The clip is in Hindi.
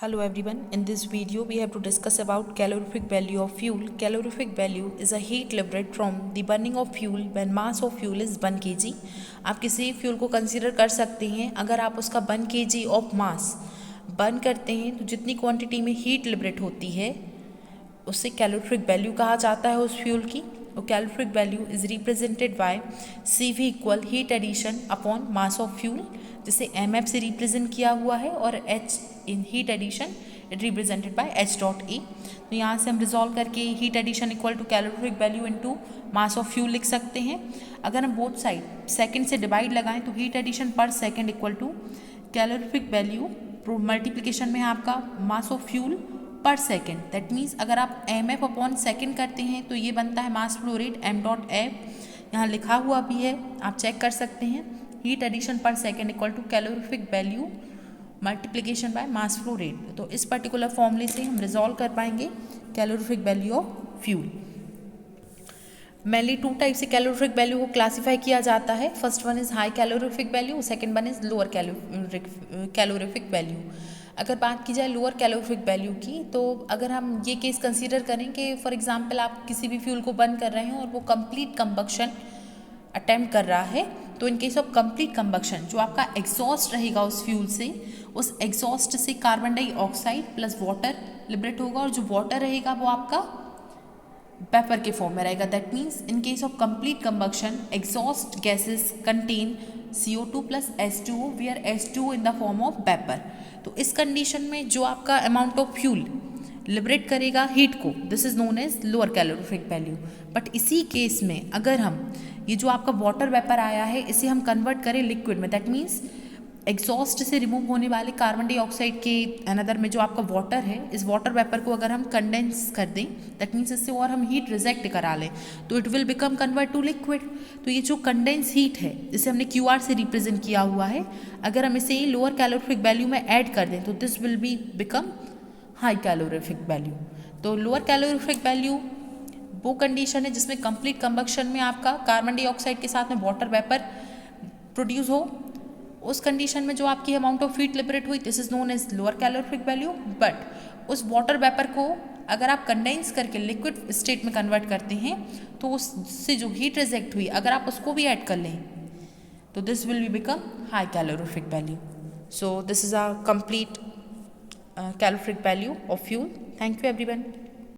Hello everyone, in this video we have to discuss about calorific value of fuel. Calorific value is a heat liberated from the burning of fuel when mass of fuel is 1 kg. आप किसी फ्यूल को कंसीडर कर सकते हैं, अगर आप उसका 1 kg ऑफ मास बर्न करते हैं तो जितनी क्वांटिटी में हीट लिबरेट होती है उससे कैलोरिफिक वैल्यू कहा जाता है उस फ्यूल की। और calorific value is represented by CV equal heat addition upon mass of fuel, जिसे mf से रिप्रेजेंट किया हुआ है, और h in heat addition it represented by h.a। तो यहाँ से हम रिजॉल्व करके heat addition equal to calorific value into mass of fuel लिख सकते हैं। अगर हम बोथ साइड सेकंड से डिवाइड लगाएं तो heat addition per second equal to calorific value multiplication में है आपका मास ऑफ फ्यूल पर सेकेंड। दैट मीन्स अगर आप mf अपॉन सेकेंड करते हैं तो ये बनता है मास फ्लो रेट m.f, यहाँ लिखा हुआ भी है, आप चेक कर सकते हैं। Heat addition per second equal to calorific value multiplication by mass flow rate. तो इस पर्टिकुलर फॉर्मूले से हम रिजॉल्व कर पाएंगे calorific value of fuel. Mainly two type से कैलोरिफिक वैल्यू को क्लासीफाई किया जाता है। First one is high calorific value, second one is lower calorific value. अगर बात की जाए लोअर कैलोरिफिक वैल्यू की, तो अगर हम ये केस कंसीडर करें कि फॉर एग्जांपल आप किसी भी फ्यूल को बर्न कर रहे हैं और वो कंप्लीट कंबक्शन अटेम्प्ट कर रहा है, तो इन केस ऑफ कंप्लीट कंबक्शन जो आपका एग्जॉस्ट रहेगा उस फ्यूल से, उस एग्जॉस्ट से carbon dioxide plus water liberate होगा, और जो वाटर रहेगा वो आपका वेपर के फॉर्म में रहेगा। That means in case of complete combustion exhaust gases contain CO2 plus H2O, where H2O in the form of vapour. तो इस कंडीशन में जो आपका अमाउंट ऑफ फ्यूल लिबरेट करेगा हीट को, this is known as lower calorific value. But इसी केस में अगर हम ये जो आपका वाटर वेपर आया है इसे हम कन्वर्ट करें लिक्विड में, दैट मीन्स एग्जॉस्ट से रिमूव होने वाले कार्बन डाइऑक्साइड के अनदर में जो आपका वाटर है, इस वाटर वेपर को अगर हम कंडेंस कर दें, दैट मीन्स इससे और हम हीट रिजेक्ट करा लें, तो it will become convert to liquid. तो ये जो कंडेंस हीट है जिसे हमने QR से रिप्रेजेंट किया हुआ है, अगर हम इसे लोअर कैलोरिफिक वैल्यू में ऐड कर दें तो this will be become high calorific value. तो लोअर कैलोरिफिक वैल्यू वो कंडीशन है जिसमें कंप्लीट कंबक्शन में आपका कार्बन डाइऑक्साइड के साथ में वाटर वेपर प्रोड्यूस हो, उस कंडीशन में जो आपकी अमाउंट ऑफ हीट लिबरेट हुई, this is known as lower calorific value. But उस वाटर वेपर को अगर आप कंडेंस करके लिक्विड स्टेट में कन्वर्ट करते हैं तो उससे जो हीट रिजेक्ट हुई अगर आप उसको भी ऐड कर लें तो this will be become high calorific value. So this is a complete calorific value of fuel. Thank you everyone.